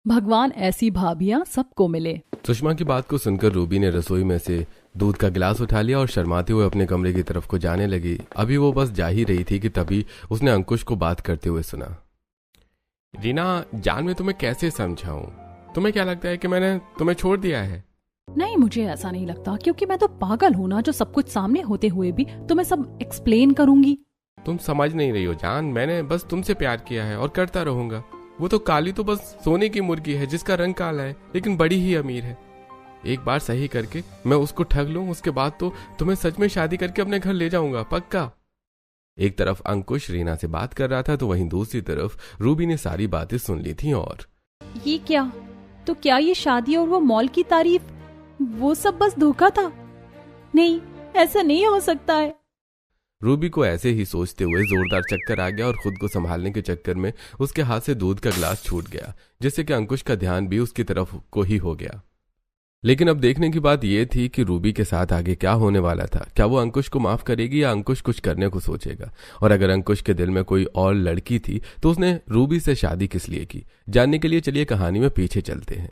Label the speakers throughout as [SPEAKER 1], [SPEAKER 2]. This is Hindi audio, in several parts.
[SPEAKER 1] भगवान ऐसी भाभियां सबको मिले।
[SPEAKER 2] सुषमा की बात को सुनकर रूबी ने रसोई में से दूध का गिलास उठा लिया और शर्माते हुए अपने कमरे की तरफ को जाने लगी। अभी वो बस जा ही रही थी कि तभी उसने अंकुश को बात करते हुए सुना। रीना जान, मैं तुम्हें कैसे समझाऊं? तुम्हें क्या लगता है कि मैंने तुम्हें छोड़ दिया है?
[SPEAKER 1] नहीं, मुझे ऐसा नहीं लगता, क्योंकि मैं तो पागल हूं ना जो सब कुछ सामने होते हुए भी तुम्हें सब एक्सप्लेन करूंगी।
[SPEAKER 2] तुम समझ नहीं रही हो जान, मैंने बस तुमसे प्यार किया है और करता रहूंगा। वो तो काली तो बस सोने की मुर्गी है जिसका रंग काला है लेकिन बड़ी ही अमीर है। एक बार सही करके मैं उसको ठग लूं, उसके बाद तो तुम्हें सच में शादी करके अपने घर ले जाऊंगा, पक्का। एक तरफ अंकुश रीना से बात कर रहा था तो वहीं दूसरी तरफ रूबी ने सारी बातें सुन ली थी। और
[SPEAKER 1] ये क्या? तो क्या ये शादी और वो मॉल की तारीफ, वो सब बस धोखा था? नहीं, ऐसा नहीं हो सकता है।
[SPEAKER 2] रूबी को ऐसे ही सोचते हुए जोरदार चक्कर आ गया और खुद को संभालने के चक्कर में उसके हाथ से दूध का गिलास छूट गया, जिससे कि अंकुश का ध्यान भी उसकी तरफ को ही हो गया। लेकिन अब देखने की बात यह थी कि रूबी के साथ आगे क्या होने वाला था। क्या वो अंकुश को माफ करेगी या अंकुश कुछ करने को सोचेगा? और अगर अंकुश के दिल में कोई और लड़की थी तो उसने रूबी से शादी किस लिए की? जानने के लिए चलिए कहानी में पीछे चलते हैं।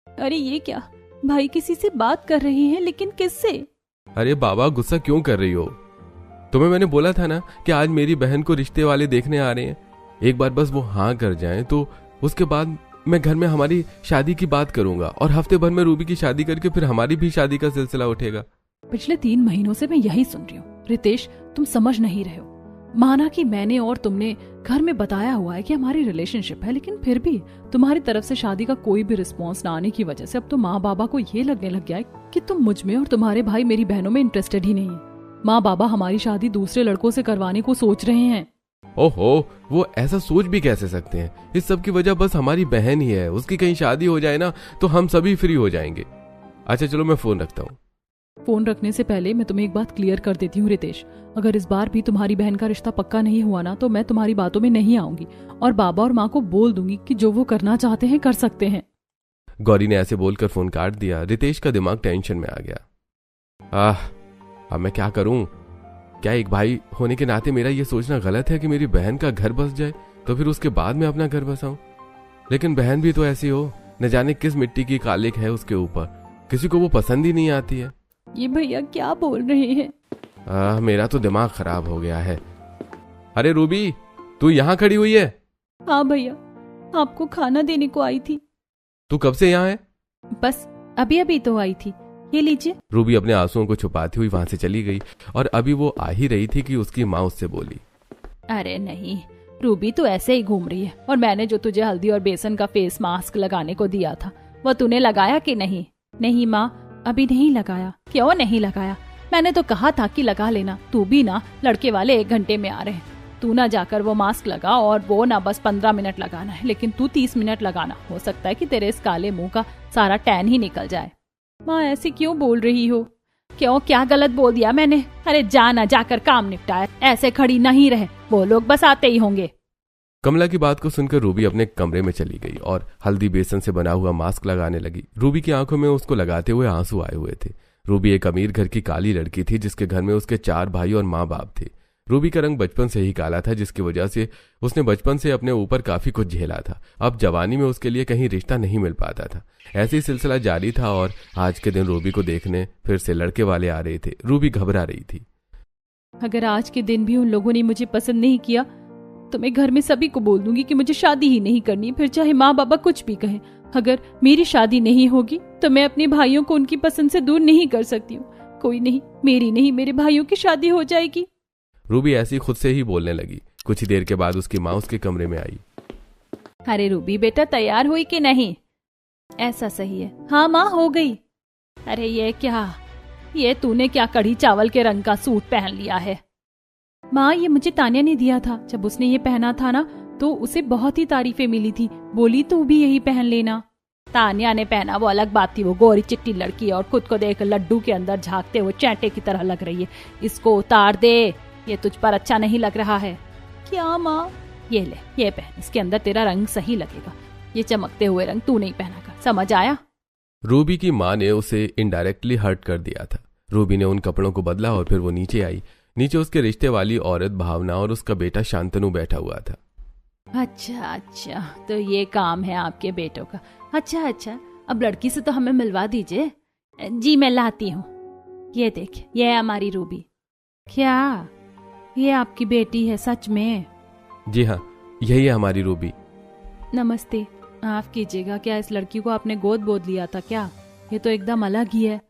[SPEAKER 1] अरे ये क्या, भाई किसी से बात कर रही हैं, लेकिन किससे?
[SPEAKER 2] अरे बाबा, गुस्सा क्यों कर रही हो? तुम्हें मैंने बोला था ना कि आज मेरी बहन को रिश्ते वाले देखने आ रहे हैं। एक बार बस वो हाँ कर जाएं तो उसके बाद मैं घर में हमारी शादी की बात करूंगा और हफ्ते भर में रूबी की शादी करके फिर हमारी भी शादी का सिलसिला उठेगा।
[SPEAKER 1] पिछले 3 महीनों से मैं यही सुन रही हूँ। रितेश, तुम समझ नहीं रहे हो। माना कि मैंने और तुमने घर में बताया हुआ है कि हमारी रिलेशनशिप है, लेकिन फिर भी तुम्हारी तरफ से शादी का कोई भी रिस्पॉन्स ना आने की वजह से अब तो माँ बाबा को ये लगने लग गया है कि तुम मुझ में और तुम्हारे भाई मेरी बहनों में इंटरेस्टेड ही नहीं है। माँ बाबा हमारी शादी दूसरे लड़कों से करवाने को सोच रहे हैं।
[SPEAKER 2] ओहो, वो ऐसा सोच भी कैसे सकते हैं? इस सब की वजह बस हमारी बहन ही है। उसकी कहीं शादी हो जाए ना तो हम सभी फ्री हो जाएंगे। अच्छा चलो, मैं फोन रखता हूँ।
[SPEAKER 1] फोन रखने से पहले मैं तुम्हें एक बात क्लियर कर देती हूँ रितेश, अगर इस बार भी तुम्हारी बहन का रिश्ता पक्का नहीं हुआ ना तो मैं तुम्हारी बातों में नहीं आऊंगी और बाबा और माँ को बोल दूंगी कि जो वो करना चाहते हैं कर सकते हैं।
[SPEAKER 2] गौरी ने ऐसे बोलकर फोन काट दिया। रितेश का दिमाग टेंशन में आ गया। अब मैं क्या करूं? क्या एक भाई होने के नाते मेरा ये सोचना गलत है कि मेरी बहन का घर बस जाए तो फिर उसके बाद मैं अपना घर बसाऊं? लेकिन बहन भी तो ऐसी हो, न जाने किस मिट्टी की कालिक है उसके ऊपर, किसी को वो पसंद ही नहीं आती है।
[SPEAKER 1] ये भैया क्या बोल रहे हैं?
[SPEAKER 2] मेरा तो दिमाग खराब हो गया है। अरे रूबी, तू यहाँ खड़ी हुई है?
[SPEAKER 1] हाँ भैया, आपको खाना देने को आई थी।
[SPEAKER 2] तू कब से यहाँ है?
[SPEAKER 1] बस अभी अभी तो आई थी, ये लीजिए।
[SPEAKER 2] रूबी अपने आंसुओं को छुपाती हुई वहां से चली गई और अभी वो आ ही रही थी कि उसकी माँ उससे बोली,
[SPEAKER 1] अरे नहीं रूबी, तू ऐसे ही घूम रही है और मैंने जो तुझे हल्दी और बेसन का फेस मास्क लगाने को दिया था वो तूने लगाया कि नहीं? नहीं माँ, अभी नहीं लगाया। क्यों नहीं लगाया? मैंने तो कहा था कि लगा लेना। तू भी ना, लड़के वाले 1 घंटे में आ रहे हैं, तू ना जाकर वो मास्क लगा, और वो ना बस 15 मिनट लगाना है, लेकिन तू 30 मिनट लगाना। हो सकता है कि तेरे इस काले मुंह का सारा टैन ही निकल जाए। माँ ऐसे क्यों बोल रही हो? क्यों, क्या गलत बोल दिया मैंने? अरे जाना, जाकर काम निपटाए, ऐसे खड़ी नहीं रहे, वो लोग बस आते ही होंगे।
[SPEAKER 2] कमला की बात को सुनकर रूबी अपने कमरे में चली गई और हल्दी बेसन से बना हुआ मास्क लगाने लगी। रूबी की आंखों में उसको लगाते हुए आंसू आए हुए थे। रूबी एक अमीर घर की काली लड़की थी जिसके घर में उसके 4 भाई और माँ बाप थे। रूबी का रंग बचपन से ही काला था, जिसकी वजह से उसने बचपन से अपने ऊपर काफी कुछ झेला था। अब जवानी में उसके लिए कहीं रिश्ता नहीं मिल पाता था। ऐसे ही सिलसिला जारी था और आज के दिन रूबी को देखने फिर से लड़के वाले आ रहे थे। रूबी घबरा रही थी।
[SPEAKER 1] अगर आज के दिन भी उन लोगों ने मुझे पसंद नहीं किया तो मैं घर में सभी को बोल दूंगी कि मुझे शादी ही नहीं करनी, फिर चाहे माँ बाबा कुछ भी कहें। अगर मेरी शादी नहीं होगी तो मैं अपने भाइयों को उनकी पसंद से दूर नहीं कर सकती हूँ। कोई नहीं, मेरी नहीं, मेरे भाइयों की शादी हो जाएगी।
[SPEAKER 2] रूबी ऐसी खुद से ही बोलने लगी। कुछ ही देर के बाद उसकी माँ उसके कमरे में आई।
[SPEAKER 1] अरे रूबी बेटा, तैयार हुई कि नहीं? ऐसा सही है। हाँ माँ, हो गई। अरे ये क्या, ये तूने क्या कढ़ी चावल के रंग का सूट पहन लिया है? माँ ये मुझे तानिया ने दिया था। जब उसने ये पहना था ना तो उसे बहुत ही तारीफें मिली थी, बोली तू भी यही पहन लेना। तानिया ने पहना वो अलग बात थी, वो गोरी चिट्टी लड़की है और खुद को देख लड्डू के अंदर झांकते हुए चैंटे की तरह लग रही है। इसको उतार दे, ये तुझ पर अच्छा नहीं लग रहा है। क्या माँ? ये ले, ये पहन, इसके अंदर तेरा रंग सही लगेगा। ये चमकते हुए रंग तू नहीं पहना कर, समझ आया?
[SPEAKER 2] रूबी की माँ ने उसे इनडायरेक्टली हर्ट कर दिया था। रूबी ने उन कपड़ों को बदला और फिर वो नीचे आई। नीचे उसके रिश्ते वाली औरत भावना और उसका बेटा शांतनु बैठा हुआ था।
[SPEAKER 1] अच्छा अच्छा, तो ये काम है आपके बेटों का। अच्छा अच्छा, अब लड़की से तो हमें मिलवा दीजिए। जी मैं लाती हूँ। ये देखिए, ये है हमारी रूबी। क्या ये आपकी बेटी है सच में?
[SPEAKER 2] जी हाँ, यही है हमारी रूबी।
[SPEAKER 1] नमस्ते। माफ कीजिएगा, क्या इस लड़की को आपने गोद बोद लिया था क्या? ये तो एकदम अलग ही है।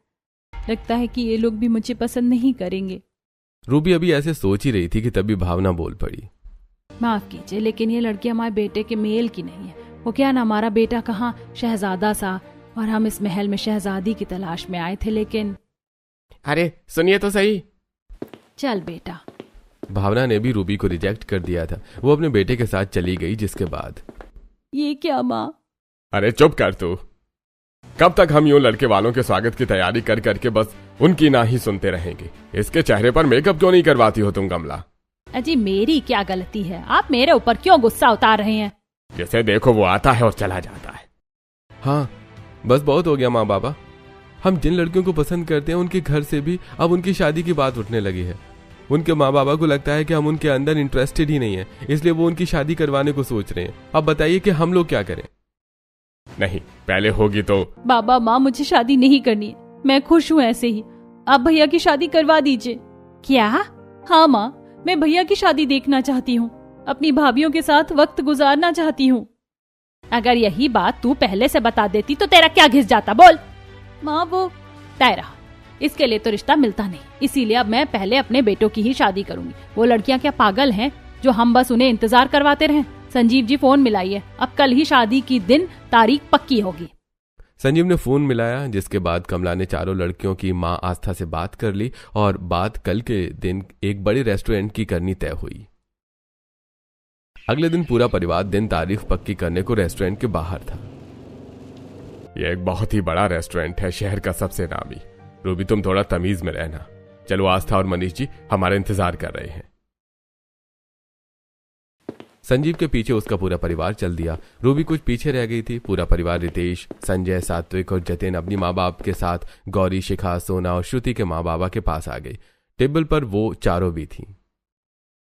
[SPEAKER 1] लगता है कि ये लोग भी मुझे पसंद नहीं करेंगे।
[SPEAKER 2] रूबी अभी ऐसे सोच ही रही थी कि तभी भावना बोल पड़ी।
[SPEAKER 1] माफ कीजिए, लेकिन ये लड़की हमारे बेटे के मेल की नहीं है। वो क्या ना, हमारा बेटा कहाँ शहजादा सा, और हम इस महल में शहजादी की तलाश में आए थे, लेकिन।
[SPEAKER 2] अरे सुनिए तो सही।
[SPEAKER 1] चल बेटा।
[SPEAKER 2] भावना ने भी रूबी को रिजेक्ट कर दिया था। वो अपने बेटे के साथ चली गई, जिसके बाद।
[SPEAKER 1] ये क्या माँ?
[SPEAKER 3] अरे चुप कर तू। कब तक हम यूं लड़के वालों के स्वागत की तैयारी कर करके बस उनकी ना ही सुनते रहेंगे? इसके चेहरे पर मेकअप क्यों नहीं करवाती हो तुम कमला?
[SPEAKER 1] अजी मेरी क्या गलती है? आप मेरे ऊपर क्यों गुस्सा उतार रहे हैं?
[SPEAKER 3] जैसे देखो वो आता है और चला जाता है।
[SPEAKER 2] हाँ बस बहुत हो गया माँ बाबा। हम जिन लड़कियों को पसंद करते हैं उनके घर से भी अब उनकी शादी की बात उठने लगी है। उनके माँ बाबा को लगता है कि हम उनके अंदर इंटरेस्टेड ही नहीं है, इसलिए वो उनकी शादी करवाने को सोच रहे हैं। अब बताइए कि हम लोग क्या करें?
[SPEAKER 3] नहीं, पहले होगी तो।
[SPEAKER 1] बाबा माँ, मुझे शादी नहीं करनी है, मैं खुश हूँ ऐसे ही। आप भैया की शादी करवा दीजिए। क्या? हाँ माँ, मैं भैया की शादी देखना चाहती हूँ, अपनी भाभीियों के साथ वक्त गुजारना चाहती हूँ। अगर यही बात तू पहले से बता देती तो तेरा क्या घिस जाता? बोल। माँ वो तायरा, इसके लिए तो रिश्ता मिलता नहीं, इसीलिए अब मैं पहले अपने बेटों की ही शादी करूंगी। वो लड़कियां क्या पागल हैं जो हम बस उन्हें इंतजार करवाते रहें? संजीव जी फोन मिलाइए, अब कल ही शादी की दिन तारीख पक्की होगी।
[SPEAKER 2] संजीव ने फोन मिलाया, जिसके बाद कमला ने चारों लड़कियों की मां आस्था से बात कर ली और बात कल के दिन एक बड़े रेस्टोरेंट की करनी तय हुई। अगले दिन पूरा परिवार दिन तारीख पक्की करने को रेस्टोरेंट के बाहर था।
[SPEAKER 3] यह एक बहुत ही बड़ा रेस्टोरेंट है, शहर का सबसे नामी। रूबी तुम थोड़ा तमीज में रहना। चलो, आस्था और मनीष जी हमारा इंतजार कर रहे हैं।
[SPEAKER 2] संजीव के पीछे उसका पूरा परिवार चल दिया। रूबी कुछ पीछे रह गई थी। पूरा परिवार रितेश, संजय, सात्विक और जतिन अपनी माँ बाप के साथ गौरी, शिखा, सोना और श्रुति के माँ बाबा के पास आ गई। टेबल पर वो चारों भी थी।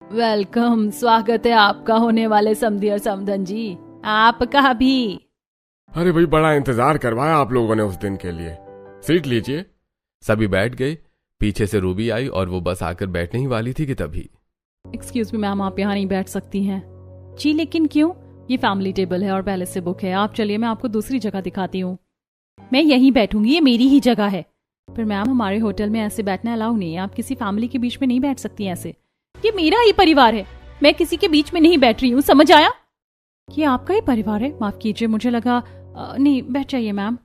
[SPEAKER 1] वेलकम, स्वागत है आपका होने वाले समधी और समधन जी, आपका भी।
[SPEAKER 3] अरे भाई, बड़ा इंतजार करवाया आप लोगों ने उस दिन के लिए। सीट लीजिए।
[SPEAKER 2] सभी बैठ गए। पीछे से रूबी आई और वो बस आकर बैठने ही वाली थी कि तभी।
[SPEAKER 1] एक्सक्यूज मी मैम, आप यहाँ नहीं बैठ सकती हैं। जी लेकिन क्यों? ये फैमिली टेबल है और पहले से बुक है। आप चलिए, मैं आपको दूसरी जगह दिखाती हूँ। मैं यहीं बैठूंगी, ये मेरी ही जगह है। पर मैम, हमारे होटल में ऐसे बैठना अलाउ नहीं है। आप किसी फैमिली के बीच में नहीं बैठ सकती ऐसे। ये मेरा ही परिवार है, मैं किसी के बीच में नहीं बैठ रही हूँ, समझ आया? ये आपका ही परिवार है? माफ कीजिए, मुझे लगा नहीं, बैठ जाइए मैम।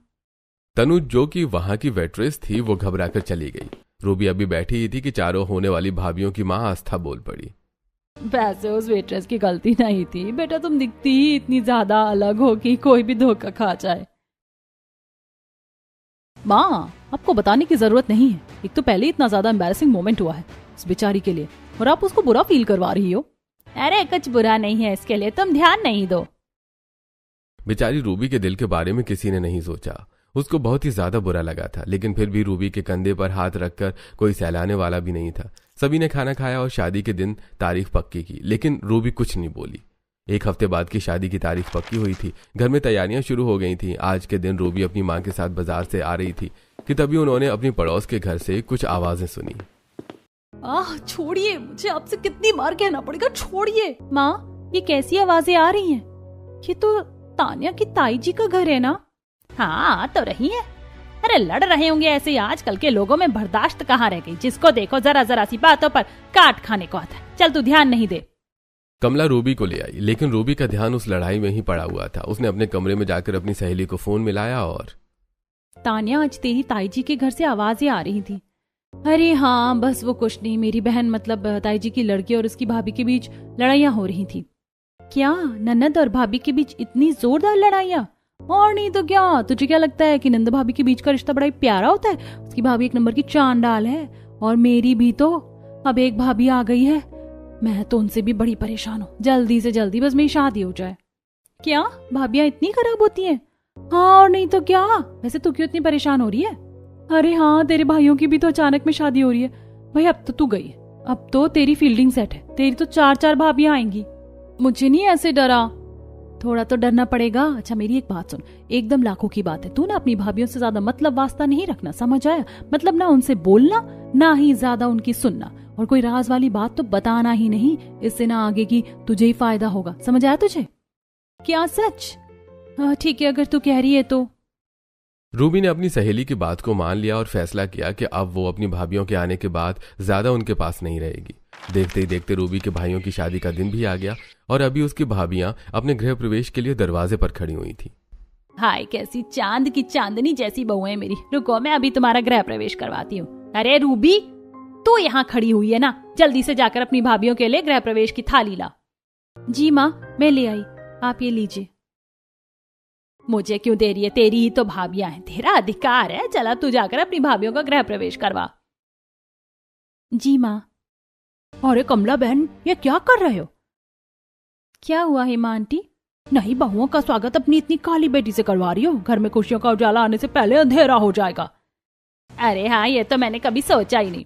[SPEAKER 2] तनु, जो कि वहां की वेट्रेस थी, वो घबराकर चली गई। रूबी अभी बैठी ही थी कि चारों होने वाली भाभियों की माँ आस्था बोल पड़ी।
[SPEAKER 1] वैसे उस वेट्रेस की गलती नहीं थी बेटा, तुम दिखती ही इतनी ज्यादा अलग हो कि कोई भी धोखा खा जाए। माँ, आपको बताने की जरूरत नहीं है। एक तो पहले इतना ज्यादा एम्बैरेसिंग मोमेंट हुआ है उस बेचारी के लिए, और आप उसको बुरा फील करवा रही हो। अरे कुछ बुरा नहीं है इसके लिए, तुम ध्यान नहीं दो।
[SPEAKER 2] बेचारी रूबी के दिल के बारे में किसी ने नहीं सोचा। उसको बहुत ही ज्यादा बुरा लगा था, लेकिन फिर भी रूबी के कंधे पर हाथ रखकर कोई सहलाने वाला भी नहीं था। सभी ने खाना खाया और शादी के दिन तारीख पक्की की, लेकिन रूबी कुछ नहीं बोली। एक हफ्ते बाद की शादी की तारीख पक्की हुई थी। घर में तैयारियां शुरू हो गई थी। आज के दिन रूबी अपनी माँ के साथ बाजार से आ रही थी कि तभी उन्होंने अपनी पड़ोस के घर से कुछ आवाजें सुनी।
[SPEAKER 1] छोड़िए, मुझे आपसे कितनी बार कहना पड़ेगा, छोड़िए। माँ, ये कैसी आवाजें आ रही हैं? ये तो तान्या की ताई जी का घर है ना? हाँ तो रही है। अरे लड़ रहे होंगे ऐसे ही। आजकल के लोगों में बर्दाश्त कहाँ रह गई? जिसको देखो जरा जरा सी बातों पर काट खाने को आता है। चल तू ध्यान नहीं दे।
[SPEAKER 2] कमला रूबी को ले आई, लेकिन रूबी का ध्यान उस लड़ाई में ही पड़ा हुआ था। उसने अपने कमरे में जाकर अपनी सहेली को फोन मिलाया और
[SPEAKER 1] तान्या, आज तेरी ताई जी के घर से आवाजें आ रही थी। अरे हाँ, बस वो कुछ नहीं, मेरी बहन मतलब ताई जी की लड़की और उसकी भाभी के बीच लड़ाइयाँ हो रही थी। क्या ननद और भाभी के बीच इतनी जोरदार लड़ाइयाँ? और नहीं तो क्या। तुझे क्या लगता है कि नंद भाभी के बीच का रिश्ता बड़ा ही प्यारा होता है? उसकी भाभी एक नंबर की चांडाल है, और मेरी भी तो अब एक भाभी आ गई है। मैं तो उनसे भी बड़ी परेशान हूँ। जल्दी से जल्दी बस मेरी शादी हो जाए। क्या भाभियां इतनी खराब होती हैं? हाँ और नहीं तो क्या। वैसे तू क्यों इतनी परेशान हो रही है? अरे हाँ, तेरे भाइयों की भी तो अचानक में शादी हो रही है। भाई अब तो तू गई, अब तो तेरी फील्डिंग सेट है। तेरी तो 4-4 भाभियां आएंगी। मुझे नहीं ऐसे डरा। थोड़ा तो डरना पड़ेगा। अच्छा मेरी एक बात सुन, एकदम लाखों की बात है, तू ना अपनी भाभीियों से ज्यादा मतलब वास्ता नहीं रखना, समझ आया? मतलब ना उनसे बोलना, ना ही ज्यादा उनकी सुनना, और कोई राज वाली बात तो बताना ही नहीं, इससे ना आगे की तुझे ही फायदा होगा, समझ आया तुझे? क्या सच? ठीक है, अगर तू कह रही है तो।
[SPEAKER 2] रूबी ने अपनी सहेली की बात को मान लिया और फैसला किया कि अब वो अपनी भाभीियों के आने के बाद ज्यादा उनके पास नहीं रहेगी। देखते ही देखते रूबी के भाइयों की शादी का दिन भी आ गया और अभी उसकी भाभियां अपने गृह प्रवेश के लिए दरवाजे पर खड़ी हुई थी।
[SPEAKER 1] हाय, कैसी चांद की चांदनी जैसी बहू है मेरी। रुको, मैं अभी तुम्हारा गृह प्रवेश करवाती हूँ। अरे रूबी, तू यहाँ खड़ी हुई है ना, जल्दी से जाकर अपनी भाभीियों के लिए गृह प्रवेश की थाली ला। जी माँ, मैं ले आई, आप ये लीजिए। मुझे क्यों दे रही है? तेरी ही तो भाभियां हैं, तेरा अधिकार है। चला तू जाकर अपनी भाभीियों का गृह प्रवेश करवा। जी माँ। अरे कमला बहन, ये क्या कर रहे हो? क्या हुआ हेमा आंटी? नहीं, बहुओं का स्वागत अपनी इतनी काली बेटी से करवा रही हो? घर में खुशियों का उजाला आने से पहले अंधेरा हो जाएगा। अरे हाँ, ये तो मैंने कभी सोचा ही नहीं।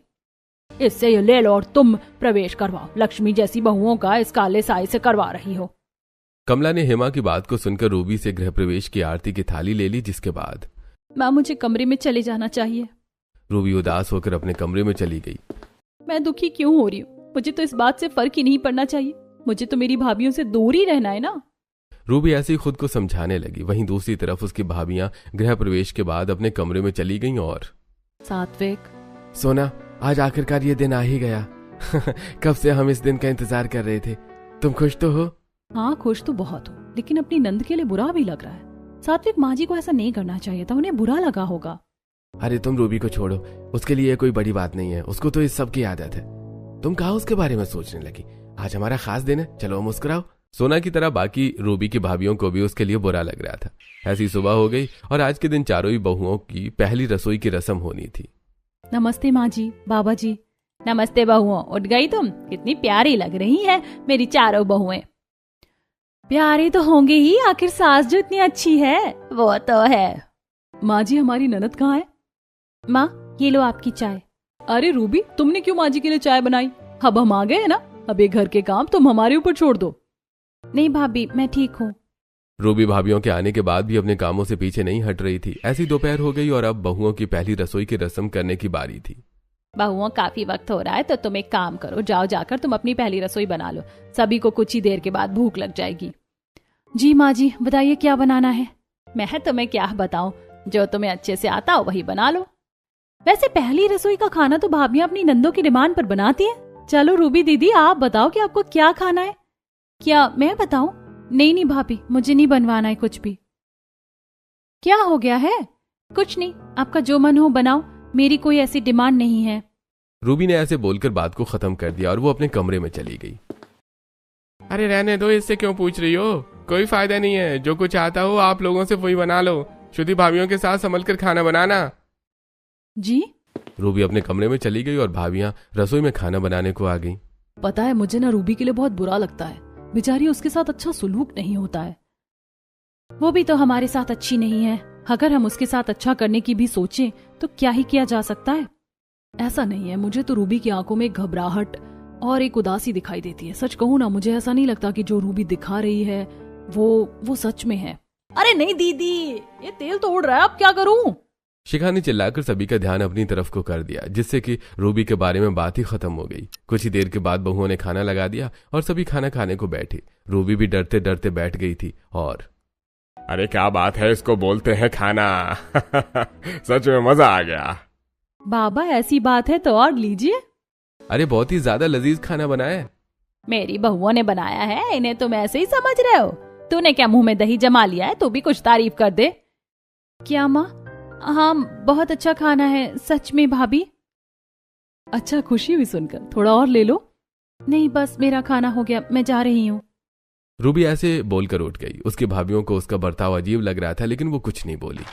[SPEAKER 1] इससे ये ले लो और तुम प्रवेश करवाओ। लक्ष्मी जैसी बहुओं का इस काले साए से करवा रही हो।
[SPEAKER 2] कमला ने हेमा की बात को सुनकर रूबी से गृह प्रवेश की आरती की थाली ले ली, जिसके बाद
[SPEAKER 1] माँ मुझे कमरे में चले जाना चाहिए।
[SPEAKER 2] रूबी उदास होकर अपने कमरे में चली गई।
[SPEAKER 1] मैं दुखी क्यों हो रही हूँ? मुझे तो इस बात से फर्क ही नहीं पड़ना चाहिए। मुझे तो मेरी भाभीियों से दूर ही रहना है ना।
[SPEAKER 2] रूबी ऐसे ही खुद को समझाने लगी। वहीं दूसरी तरफ उसकी भाभियां गृह प्रवेश के बाद अपने कमरे में चली गईं और
[SPEAKER 1] सात्विक,
[SPEAKER 2] सोना, आज आखिरकार ये दिन आ ही गया। कब से हम इस दिन का इंतजार कर रहे थे। तुम खुश तो हो?
[SPEAKER 1] हाँ, खुश तो बहुत हूँ, लेकिन अपनी नंद के लिए बुरा भी लग रहा है। सात्विक, माँ जी को ऐसा नहीं करना चाहिए था, उन्हें बुरा लगा होगा।
[SPEAKER 2] अरे तुम रूबी को छोड़ो, उसके लिए कोई बड़ी बात नहीं है, उसको तो इस सब की आदत है। तुम कहाँ उसके बारे में सोचने लगी? आज हमारा खास दिन है, चलो मुस्कुराओ। सोना की तरह बाकी रूबी की भाभीियों को भी उसके लिए बुरा लग रहा था। ऐसी सुबह हो गई और आज के दिन चारों ही बहुओं की पहली रसोई की रस्म होनी थी।
[SPEAKER 1] नमस्ते माँ जी, बाबा जी। नमस्ते बहुओं, उठ गई तुम? कितनी प्यारी लग रही है मेरी चारों बहुएं। प्यारी तो होंगे ही, आखिर सास जो इतनी अच्छी है। वो तो है। माँ जी, हमारी ननद कहाँ है? माँ, ये लो आपकी चाय। अरे रूबी, तुमने क्यों माँ जी के लिए चाय बनाई? अब हम आ गए ना, अब ये घर के काम तुम हमारे ऊपर छोड़ दो। नहीं भाभी, मैं ठीक हूँ।
[SPEAKER 2] रूबी भाभीियों के आने के बाद भी अपने कामों से पीछे नहीं हट रही थी। ऐसी दोपहर हो गई और अब बहुओं की पहली रसोई की रस्म करने की बारी थी।
[SPEAKER 1] बहुओं, काफी वक्त हो रहा है तो तुम एक काम करो, जाओ जाकर तुम अपनी पहली रसोई बना लो। सभी को कुछ ही देर के बाद भूख लग जाएगी। जी माँ जी, बताइए क्या बनाना है? मैं तुम्हें क्या बताऊं, जो तुम्हें अच्छे से आता हो वही बना लो। वैसे पहली रसोई का खाना तो भाभियां अपनी नंदों की डिमांड पर बनाती हैं। चलो रूबी दीदी, आप बताओ कि आपको क्या खाना है? क्या मैं बताऊं? नहीं भाभी, मुझे नहीं बनवाना है कुछ भी। क्या हो गया है? कुछ नहीं, आपका जो मन हो बनाओ, मेरी कोई ऐसी डिमांड नहीं है।
[SPEAKER 2] रूबी ने ऐसे बोलकर बात को खत्म कर दिया और वो अपने कमरे में चली गई।
[SPEAKER 3] अरे रहने दो, इससे क्यों पूछ रही हो? कोई फायदा नहीं है, जो कुछ आता हो आप लोगों से वही बना लो। शुद्धि भाभीियों के साथ संभल कर खाना बनाना।
[SPEAKER 1] जी?
[SPEAKER 2] रूबी अपने कमरे में चली गई और भाभियां रसोई में खाना बनाने को आ गईं।
[SPEAKER 1] पता है, मुझे ना रूबी के लिए बहुत बुरा लगता है। बेचारी, उसके साथ अच्छा सुलूक नहीं होता है। वो भी तो हमारे साथ अच्छी नहीं है। अगर हम उसके साथ अच्छा करने की भी सोचें तो क्या ही किया जा सकता है? ऐसा नहीं है, मुझे तो रूबी की आंखों में घबराहट और एक उदासी दिखाई देती है। सच कहूँ ना, मुझे ऐसा नहीं लगता कि जो रूबी दिखा रही है वो सच में है। अरे नहीं दीदी, ये तेल तो उड़ रहा है, अब क्या करूं?
[SPEAKER 2] शिखा ने चिल्लाकर सभी का ध्यान अपनी तरफ को कर दिया, जिससे कि रूबी के बारे में बात ही खत्म हो गई। कुछ ही देर के बाद बहुओं ने खाना लगा दिया और सभी खाना खाने को बैठे। रूबी भी डरते डरते बैठ गई थी और
[SPEAKER 3] अरे क्या बात है, इसको बोलते हैं खाना। सच में मजा आ गया।
[SPEAKER 1] बाबा, ऐसी बात है तो और लीजिए।
[SPEAKER 2] अरे बहुत ही ज्यादा लजीज खाना बनाया है।
[SPEAKER 1] मेरी बहुओं ने बनाया है, इन्हें तुम ऐसे ही समझ रहे हो? तूने क्या मुंह में दही जमा लिया है? तू भी कुछ तारीफ कर दे। क्या माँ? हाँ, बहुत अच्छा खाना है सच में भाभी। अच्छा, खुशी हुई सुनकर। थोड़ा और ले लो। नहीं, बस मेरा खाना हो गया, मैं जा रही हूँ।
[SPEAKER 2] रूबी ऐसे बोलकर उठ गई। उसकी भाभीियों को उसका बर्ताव अजीब लग रहा था, लेकिन वो कुछ नहीं बोली।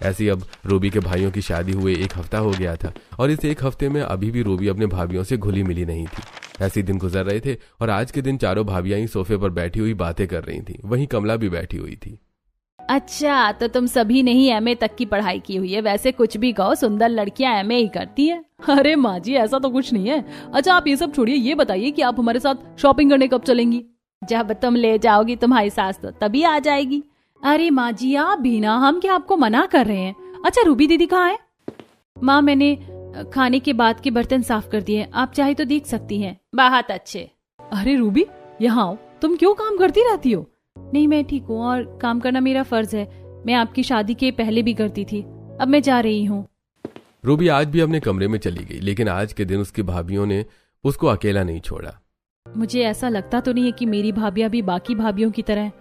[SPEAKER 2] ऐसी अब रूबी के भाइयों की शादी हुए 1 हफ्ता हो गया था और इस 1 हफ्ते में अभी भी रूबी अपने भाभीियों से घुली मिली नहीं थी। ऐसे दिन गुजर रहे थे और आज के दिन चारों भाभियां ही सोफे पर बैठी हुई बातें कर रही थी। वहीं कमला भी बैठी हुई थी।
[SPEAKER 1] अच्छा, तो तुम सभी ने ही एमए तक की पढ़ाई की हुई है। वैसे कुछ भी कहो, सुंदर लड़कियां एमए ही करती है। अरे माँ जी, ऐसा तो कुछ नहीं है। अच्छा, आप ये सब छोड़िए, ये बताइए कि आप हमारे साथ शॉपिंग करने कब चलेंगी? जब तुम ले जाओगी तुम्हारी सास तो तभी आ जाएगी। अरे माँ जी आप भी ना, हम क्या आपको मना कर रहे हैं। अच्छा रूबी दीदी कहाँ है? माँ मैंने खाने के बाद के बर्तन साफ कर दिए, आप चाहे तो देख सकती हैं। बहुत अच्छे। अरे रूबी यहाँ आओ, तुम क्यों काम करती रहती हो? नहीं मैं ठीक हूँ और काम करना मेरा फर्ज है। मैं आपकी शादी के पहले भी करती थी, अब मैं जा रही हूँ।
[SPEAKER 2] रूबी आज भी अपने कमरे में चली गई, लेकिन आज के दिन उसकी भाभियों ने उसको अकेला नहीं छोड़ा।
[SPEAKER 1] मुझे ऐसा लगता तो नहीं है कि मेरी भाभियां भी बाकी भाभियों की तरह हैं,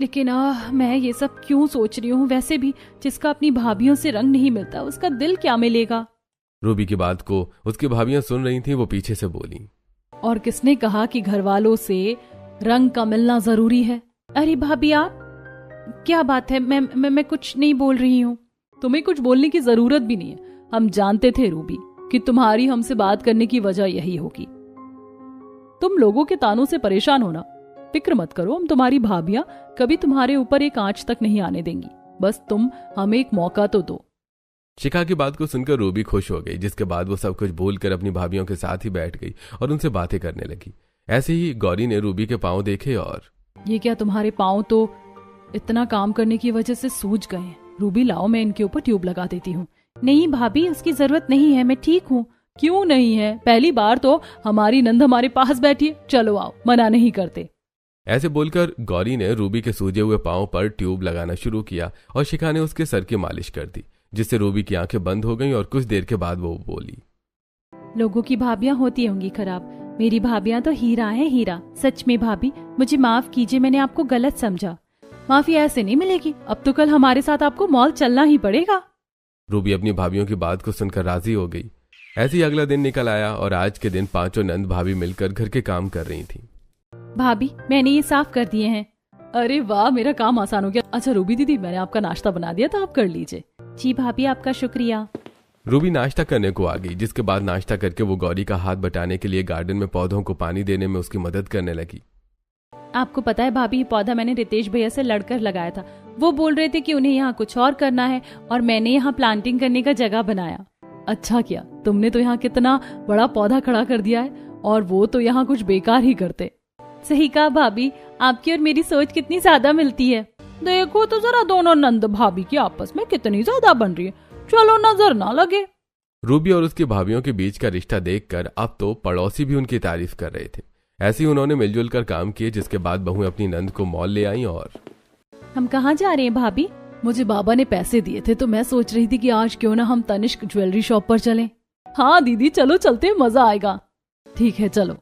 [SPEAKER 1] लेकिन मैं ये सब क्यों सोच रही हूँ। वैसे भी जिसका अपनी भाभियों से रंग नहीं मिलता उसका दिल क्या मिलेगा।
[SPEAKER 2] रूबी की बात को उसकी भाभियां सुन रही थीं, वो पीछे से बोली,
[SPEAKER 1] और किसने कहा कि घर वालों से रंग का मिलना जरूरी है? अरे भाभी आप क्या बात है, मैं कुछ नहीं बोल रही हूँ। तुम्हें कुछ बोलने की जरूरत भी नहीं है। हम जानते थे रूबी कि तुम्हारी हमसे बात करने की वजह यही होगी। तुम लोगों के तानों से परेशान होना, फिक्र मत करो, हम तुम्हारी भाभियां कभी तुम्हारे ऊपर एक आंच तक नहीं आने देंगी। बस तुम हमें एक मौका तो दो।
[SPEAKER 2] शिखा की बात को सुनकर रूबी खुश हो गई, जिसके बाद वो सब कुछ भूलकर अपनी भाभियों के साथ ही बैठ गई और उनसे बातें करने लगी। ऐसे ही गौरी ने रूबी के पांव देखे और
[SPEAKER 1] ये क्या, तुम्हारे पांव तो इतना काम करने की वजह से सूज गए हैं। रूबी लाओ मैं इनके ऊपर ट्यूब लगा देती हूँ। नहीं भाभी उसकी जरूरत नहीं है, मैं ठीक हूँ। क्यों नहीं है? पहली बार तो हमारी नंद हमारे पास बैठी है, चलो आओ, मना नहीं करते।
[SPEAKER 2] ऐसे बोलकर गौरी ने रूबी के सूजे हुए पांव पर ट्यूब लगाना शुरू किया और शिखा ने उसके सर की मालिश कर दी, जिससे रूबी की आंखें बंद हो गईं और कुछ देर के बाद वो बोली,
[SPEAKER 1] लोगों की भाभियां होती होंगी खराब, मेरी भाभियां तो हीरा है हीरा। सच में भाभी मुझे माफ कीजिए, मैंने आपको गलत समझा। माफी ऐसे नहीं मिलेगी, अब तो कल हमारे साथ आपको मॉल चलना ही पड़ेगा।
[SPEAKER 2] रूबी अपनी भाभियों की बात को सुनकर राजी हो गई। ऐसे ही अगला दिन निकल आया और आज के दिन पांचों नंद भाभी मिलकर घर के काम कर रही थी।
[SPEAKER 1] भाभी मैंने ये साफ कर दिए हैं। अरे वाह, मेरा काम आसान हो गया। अच्छा रूबी दीदी मैंने आपका नाश्ता बना दिया था, आप कर लीजिए। जी भाभी आपका शुक्रिया।
[SPEAKER 2] रूबी नाश्ता करने को आ गई, जिसके बाद नाश्ता करके वो गौरी का हाथ बटाने के लिए गार्डन में पौधों को पानी देने में उसकी मदद करने लगी।
[SPEAKER 1] आपको पता है भाभी, ये पौधा मैंने रितेश भैया से लड़कर लगाया था। वो बोल रहे थे कि उन्हें यहाँ कुछ और करना है और मैंने यहाँ प्लांटिंग करने का जगह बनाया। अच्छा किया, तुमने तो यहाँ कितना बड़ा पौधा खड़ा कर दिया है और वो तो यहाँ कुछ बेकार ही करते। सही कहा भाभी, आपकी और मेरी सोच कितनी ज्यादा मिलती है। देखो तो जरा दोनों नंद भाभी की आपस में कितनी ज्यादा बन रही है, चलो नजर ना लगे।
[SPEAKER 2] रूबी और उसकी भाभियों के बीच का रिश्ता देखकर अब तो पड़ोसी भी उनकी तारीफ कर रहे थे। ऐसे ही उन्होंने मिलजुल कर काम किए, जिसके बाद बहुएं अपनी नंद को मॉल ले आई। और
[SPEAKER 1] हम कहाँ जा रहे हैं भाभी? मुझे बाबा ने पैसे दिए थे तो मैं सोच रही थी कि आज क्यों ना हम तनिष्क ज्वेलरी शॉप पर चलें। हाँ दीदी चलो चलते, मजा आएगा। ठीक है चलो।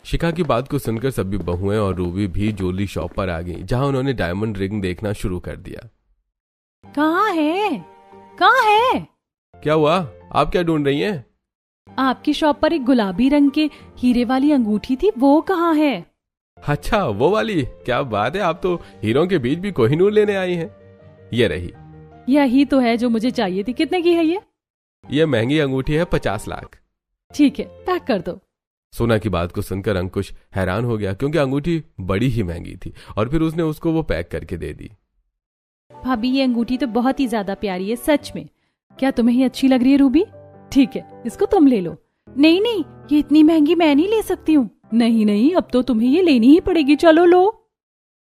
[SPEAKER 2] शिखा की बात को सुनकर सभी बहुएं और रूबी भी ज्वेलरी शॉप पर आ गई, जहां उन्होंने डायमंड रिंग देखना शुरू कर दिया।
[SPEAKER 1] कहाँ है? कहाँ है?
[SPEAKER 2] क्या हुआ, आप क्या ढूंढ रही हैं?
[SPEAKER 1] आपकी शॉप पर एक गुलाबी रंग के हीरे वाली अंगूठी थी, वो कहाँ है?
[SPEAKER 2] अच्छा वो वाली, क्या बात है, आप तो हीरों के बीच भी कोहिनूर लेने आई हैं। ये रही।
[SPEAKER 1] यही तो है जो मुझे चाहिए थी। कितने की है ये?
[SPEAKER 2] ये महंगी अंगूठी है, 50 लाख।
[SPEAKER 1] ठीक है पैक कर दो।
[SPEAKER 2] सोना की बात को सुनकर अंकुश हैरान हो गया, क्योंकि अंगूठी बड़ी ही महंगी थी और फिर उसने उसको वो पैक करके दे दी।
[SPEAKER 1] भाभी ये अंगूठी तो बहुत ही ज्यादा प्यारी है, सच में। क्या तुम्हें ही अच्छी लग रही है रूबी? ठीक है इसको तुम ले लो। नहीं नहीं, ये इतनी महंगी मैं नहीं ले सकती हूँ। नहीं नहीं, अब तो तुम्हें ये लेनी ही पड़ेगी, चलो लो।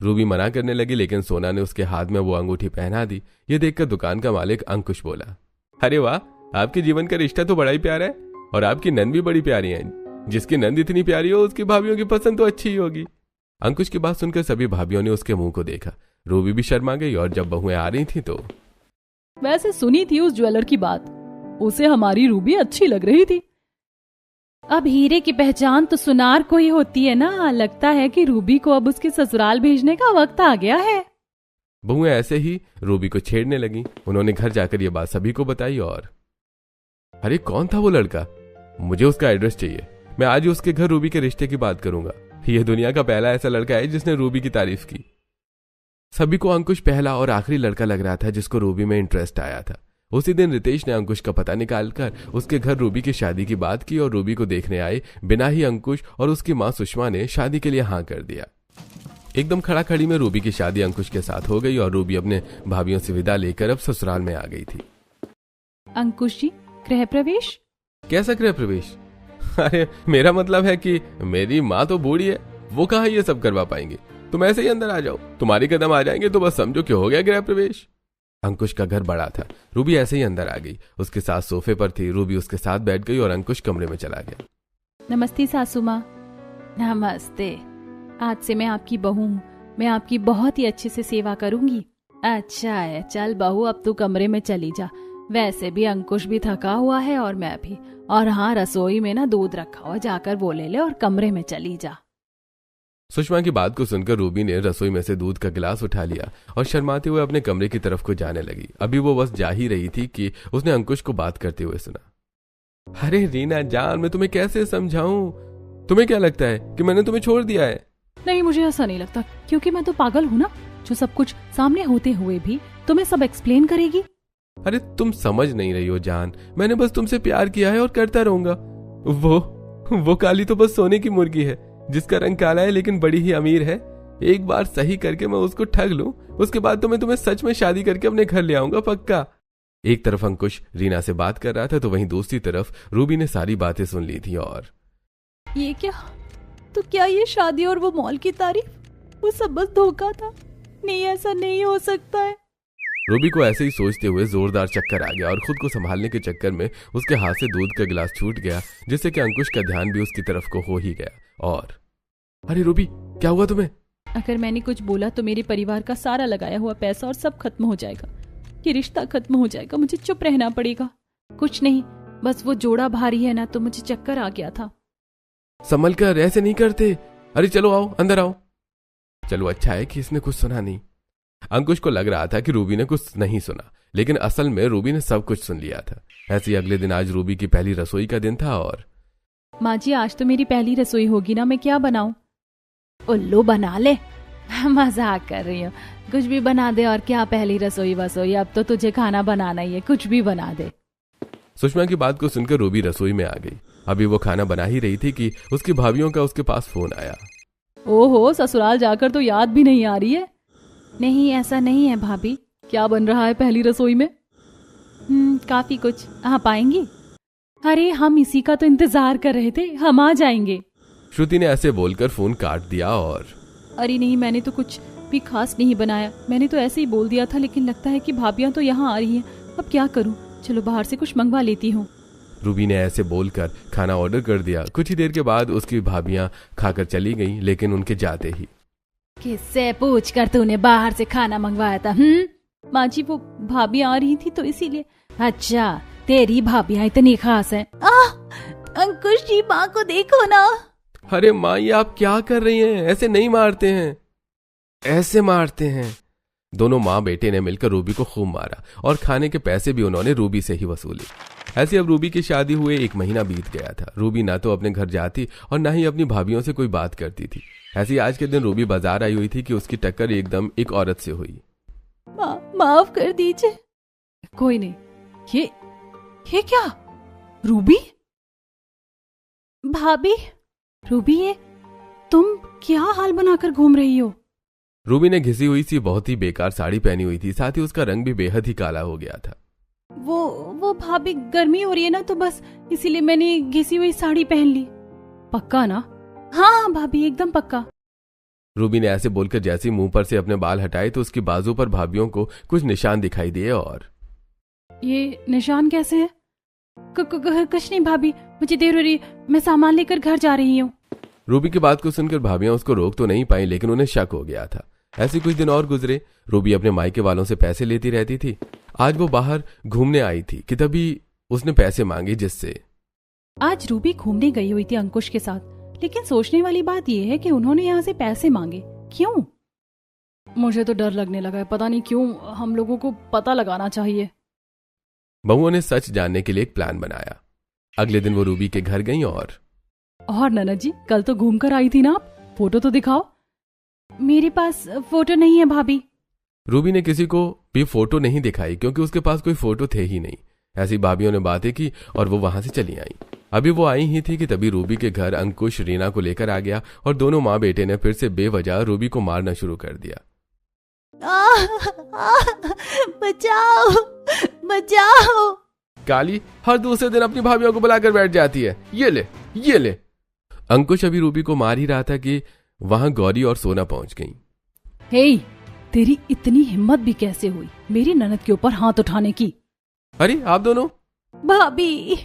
[SPEAKER 2] रूबी मना करने लगी, लेकिन सोना ने उसके हाथ में वो अंगूठी पहना दी। ये देखकर दुकान का मालिक अंकुश बोला, अरे वाह, आपके जीवन का रिश्ता तो बड़ा ही प्यारा है और आपकी नंद भी बड़ी प्यारी है। जिसकी नंद इतनी प्यारी हो उसकी भाभियों की पसंद तो अच्छी ही होगी। अंकुश की बात सुनकर सभी भाभियों ने उसके मुंह को देखा। रूबी भी शर्मा गई और जब बहुएं आ रही थी तो
[SPEAKER 1] वैसे सुनी थी उस ज्वेलर की बात, उसे हमारी रूबी अच्छी लग रही थी। अब हीरे की पहचान तो सुनार को ही होती है ना। लगता है कि रूबी को अब उसके ससुराल भेजने का वक्त आ गया है।
[SPEAKER 2] बहुएं ऐसे ही रूबी को छेड़ने लगी। उन्होंने घर जाकर ये बात सभी को बताई और अरे कौन था वो लड़का, मुझे उसका एड्रेस चाहिए। मैं आज ही उसके घर रूबी के रिश्ते की बात करूंगा। यह दुनिया का पहला ऐसा लड़का है जिसने रूबी की तारीफ की। सभी को अंकुश पहला और आखिरी लड़का लग रहा था जिसको रूबी में इंटरेस्ट आया था। उसी दिन रितेश ने अंकुश का पता निकालकर उसके घर रूबी की शादी की बात की और रूबी को देखने आए बिना ही अंकुश और उसकी मां सुषमा ने शादी के लिए हाँ कर दिया। एकदम खड़ा खड़ी में रूबी की शादी अंकुश के साथ हो गई और रूबी अपने भाभियों से विदा लेकर अब ससुराल में आ गई थी।
[SPEAKER 1] अंकुश जी, गृह प्रवेश?
[SPEAKER 2] कैसा गृह प्रवेश? अरे मेरा मतलब है कि मेरी माँ तो बूढ़ी है, वो कहाँ ये सब करवा पाएंगे। तुम ऐसे ही अंदर आ जाओ, तुम्हारे कदम आ जाएंगे तो बस समझो कि हो गया गृह प्रवेश। अंकुश का घर बड़ा था। रूबी ऐसे ही अंदर आ गई। उसके साथ सोफे पर थी। रूबी उसके साथ बैठ गई और अंकुश कमरे में चला गया।
[SPEAKER 1] नमस्ते सासू माँ। नमस्ते। आज से मैं आपकी बहू हूँ, मैं आपकी बहुत ही अच्छे से सेवा करूंगी। अच्छा है, चल बहू अब तू कमरे में चली जा। वैसे भी अंकुश भी थका हुआ है और मैं भी। और हाँ, रसोई में ना दूध रखा हुआ, जाकर वो ले ले और कमरे में चली जा।
[SPEAKER 2] सुषमा की बात को सुनकर रूबी ने रसोई में से दूध का गिलास उठा लिया और शर्माते हुए अपने कमरे की तरफ को जाने लगी। अभी वो बस जा ही रही थी कि उसने अंकुश को बात करते हुए सुना। अरे रीना जान, मैं तुम्हें कैसे समझाऊं? तुम्हें क्या लगता है कि मैंने तुम्हें छोड़ दिया है?
[SPEAKER 1] नहीं, मुझे ऐसा नहीं लगता, क्योंकि मैं तो पागल हूँ ना, जो सब कुछ सामने होते हुए भी तुम्हें सब एक्सप्लेन करेगी।
[SPEAKER 2] अरे तुम समझ नहीं रही हो जान, मैंने बस तुमसे प्यार किया है और करता रहूंगा। वो काली तो बस सोने की मुर्गी है, जिसका रंग काला है लेकिन बड़ी ही अमीर है। एक बार सही करके मैं उसको ठग लूं, उसके बाद तो मैं तुम्हें सच में शादी करके अपने घर ले आऊंगा, पक्का। एक तरफ अंकुश रीना से बात कर रहा था तो वहीं दूसरी तरफ रूबी ने सारी बातें सुन ली थी। और
[SPEAKER 1] ये क्या? तो क्या ये शादी और वो मॉल की तारीफ, वो सब बस धोखा था? नहीं, ऐसा नहीं हो सकता है।
[SPEAKER 2] रूबी को ऐसे ही सोचते हुए जोरदार चक्कर आ गया और खुद को संभालने के चक्कर में उसके हाथ से दूध का गिलास छूट गया, जिससे कि अंकुश का ध्यान भी उसकी तरफ को हो ही गया। और अरे रूबी, क्या हुआ तुम्हें?
[SPEAKER 1] अगर मैंने कुछ बोला तो मेरे परिवार का सारा लगाया हुआ पैसा और सब खत्म हो जाएगा, ये रिश्ता खत्म हो जाएगा, मुझे चुप रहना पड़ेगा। कुछ नहीं, बस वो जोड़ा भारी है ना, तो मुझे चक्कर आ गया था।
[SPEAKER 2] संभल कर, ऐसे नहीं करते। अरे चलो आओ, अंदर आओ। चलो अच्छा है कि इसने कुछ सुना नहीं। अंकुश को लग रहा था कि रूबी ने कुछ नहीं सुना, लेकिन असल में रूबी ने सब कुछ सुन लिया था। ऐसे ही अगले दिन आज रूबी की पहली रसोई का दिन था। और
[SPEAKER 1] माँ जी, आज तो मेरी पहली रसोई होगी ना, मैं क्या बनाऊं? उल्लू बना ले। मजाक कर रही हूँ, कुछ भी बना दे। और क्या पहली रसोई वसोई, अब तो तुझे खाना बनाना ही है, कुछ भी बना दे।
[SPEAKER 2] सुषमा की बात को सुनकर रूबी रसोई में आ गई। अभी वो खाना बना ही रही थी कि उसकी भाभीियों का उसके पास फोन आया।
[SPEAKER 1] ओहो, ससुराल जाकर तो याद भी नहीं आ रही है। नहीं, ऐसा नहीं है भाभी। क्या बन रहा है पहली रसोई में? काफी कुछ। आप आएंगी? अरे हम इसी का तो इंतजार कर रहे थे, हम आ जाएंगे।
[SPEAKER 2] श्रुति ने ऐसे बोलकर फोन काट दिया। और
[SPEAKER 1] अरे नहीं, मैंने तो कुछ भी खास नहीं बनाया, मैंने तो ऐसे ही बोल दिया था, लेकिन लगता है कि भाभियां तो यहाँ आ रही हैं। अब क्या करूं, चलो बाहर से कुछ मंगवा लेती हूँ।
[SPEAKER 2] रूबी ने ऐसे बोलकर खाना ऑर्डर कर दिया। कुछ ही देर के बाद उसकी भाभियां खाकर चली गईं, लेकिन उनके जाते ही
[SPEAKER 1] किससे पूछ कर तूने बाहर से खाना मंगवाया था? माँ जी, वो भाभी आ रही थी तो इसीलिए। अच्छा, तेरी भाभियां इतनी खास हैं? अंकुश जी, माँ को देखो ना।
[SPEAKER 2] अरे माँ, ये आप क्या कर रही हैं? ऐसे नहीं मारते हैं, ऐसे मारते हैं। दोनों माँ बेटे ने मिलकर रूबी को खूब मारा और खाने के पैसे भी उन्होंने रूबी से ही वसूले। ऐसे अब रूबी की शादी हुए 1 महीना बीत गया था। रूबी ना तो अपने घर जाती और ना ही अपनी भाभियों से कोई बात करती थी। ऐसी आज के दिन रूबी बाजार आई हुई थी कि उसकी टक्कर एकदम एक औरत से हुई।
[SPEAKER 1] माफ कर दीजिए। कोई नहीं। ये क्या? रूबी? भाभी, रूबी, ये तुम क्या हाल बनाकर घूम रही हो?
[SPEAKER 2] रूबी ने घिसी हुई सी बहुत ही बेकार साड़ी पहनी हुई थी, साथ ही उसका रंग भी बेहद ही काला हो गया था।
[SPEAKER 1] वो भाभी, गर्मी हो रही है ना, तो बस इसीलिए मैंने घिसी हुई साड़ी पहन ली। पक्का ना? हाँ भाभी, एकदम पक्का।
[SPEAKER 2] रूबी ने ऐसे बोलकर जैसे मुंह पर से अपने बाल हटाए तो उसकी बाजू पर भाभियों को कुछ निशान दिखाई दिए। और
[SPEAKER 1] ये निशान कैसे है? कुछ नहीं भाभी, मुझे देर हो रही, मैं सामान लेकर घर जा रही हूँ।
[SPEAKER 2] रूबी की बात को सुनकर भाभियां उसको रोक तो नहीं पाई, लेकिन उन्हें शक हो गया था। ऐसे कुछ दिन और गुजरे। रूबी अपने मायके वालों से पैसे लेती रहती थी। आज वो बाहर घूमने आई थी कि तभी उसने पैसे मांगे, जिससे
[SPEAKER 1] आज रूबी घूमने गई हुई थी अंकुश के साथ, लेकिन सोचने वाली बात यह है कि उन्होंने यहाँ से पैसे मांगे क्यों? मुझे तो डर लगने लगा है, पता नहीं क्यों। हम लोगों को पता लगाना चाहिए।
[SPEAKER 2] बहुओं ने सच जानने के लिए एक प्लान बनाया। अगले दिन वो रूबी के घर गई। और
[SPEAKER 1] ननद जी, कल तो घूम कर आई थी ना आप, फोटो तो दिखाओ। मेरे पास फोटो नहीं है भाभी।
[SPEAKER 2] रूबी ने किसी को भी फोटो नहीं दिखाई, क्योंकि उसके पास कोई फोटो थे ही नहीं। ऐसी भाभियों ने बातें की और वो वहां से चली आई। अभी वो आई ही थी कि तभी रूबी के घर अंकुश रीना को लेकर आ गया और दोनों माँ बेटे ने फिर से बेवजह रूबी को मारना शुरू कर दिया।
[SPEAKER 1] बचाओ, बचाओ।
[SPEAKER 2] काली हर दूसरे दिन अपनी भाभियों को बुलाकर बैठ जाती है। ये ले। अंकुश अभी रूबी को मार ही रहा था कि वहां गौरी और सोना पहुंच गईं।
[SPEAKER 1] हे, तेरी इतनी हिम्मत भी कैसे हुई मेरी ननद के ऊपर हाथ उठाने की?
[SPEAKER 2] अरे आप दोनों?
[SPEAKER 1] भाभी,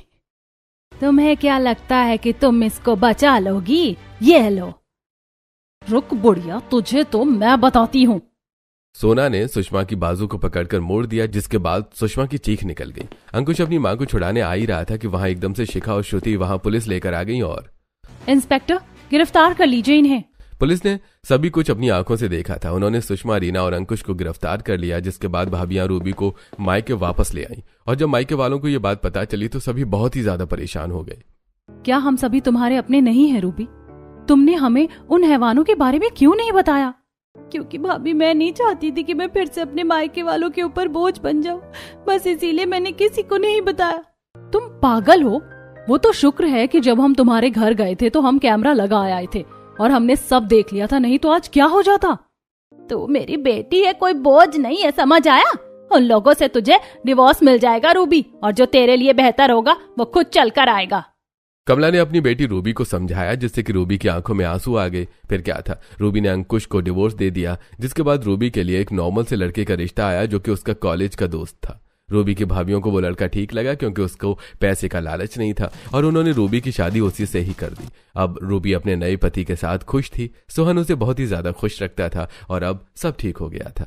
[SPEAKER 1] तुम्हें क्या लगता है कि तुम इसको बचा लोगी? ये लो। रुक बुढ़िया, तुझे तो मैं बताती हूँ।
[SPEAKER 2] सोना ने सुषमा की बाजू को पकड़कर मोड़ दिया, जिसके बाद सुषमा की चीख निकल गई। अंकुश अपनी मां को छुड़ाने आ ही रहा था कि वहां एकदम से शिखा और श्रुति वहां पुलिस लेकर आ गई और
[SPEAKER 1] इंस्पेक्टर, गिरफ्तार कर लीजिए इन्हें।
[SPEAKER 2] पुलिस ने सभी कुछ अपनी आंखों से देखा था। उन्होंने सुषमा, रीना और अंकुश को गिरफ्तार कर लिया, जिसके बाद भाभियां रूबी को मायके वापस ले आई। और जब मायके वालों को ये बात पता चली तो सभी बहुत ही ज्यादा परेशान हो गए।
[SPEAKER 1] क्या हम सभी तुम्हारे अपने नहीं हैं रूबी? तुमने हमें उन हैवानों के बारे में क्यों नहीं बताया? क्योंकि भाभी, मैं नहीं चाहती थी कि मैं फिर से अपने मायके वालों के ऊपर बोझ बन जाऊं। बस इसीलिए मैंने किसी को नहीं बताया। तुम पागल हो? वो तो शुक्र है कि जब हम तुम्हारे घर गए थे तो हम कैमरा लगा आए थे और हमने सब देख लिया था, नहीं तो आज क्या हो जाता। तू मेरी बेटी है, कोई बोझ नहीं है, समझ आया? उन लोगों से तुझे डिवोर्स मिल जाएगा रूबी, और जो तेरे लिए बेहतर होगा वो खुद चल कर आएगा।
[SPEAKER 2] कमला ने अपनी बेटी रूबी को समझाया, जिससे कि रूबी की आंखों में आंसू आ गए। फिर क्या था, रूबी ने अंकुश को डिवोर्स दे दिया, जिसके बाद रूबी के लिए एक नॉर्मल से लड़के का रिश्ता आया जो कि उसका कॉलेज का दोस्त था। रूबी की भाभियों को वो लड़का ठीक लगा क्योंकि उसको पैसे का लालच नहीं था और उन्होंने रूबी की शादी उसी से ही कर दी। अब रूबी अपने नए पति के साथ खुश थी। सोहन उसे बहुत ही ज्यादा खुश रखता था और अब सब ठीक हो गया था।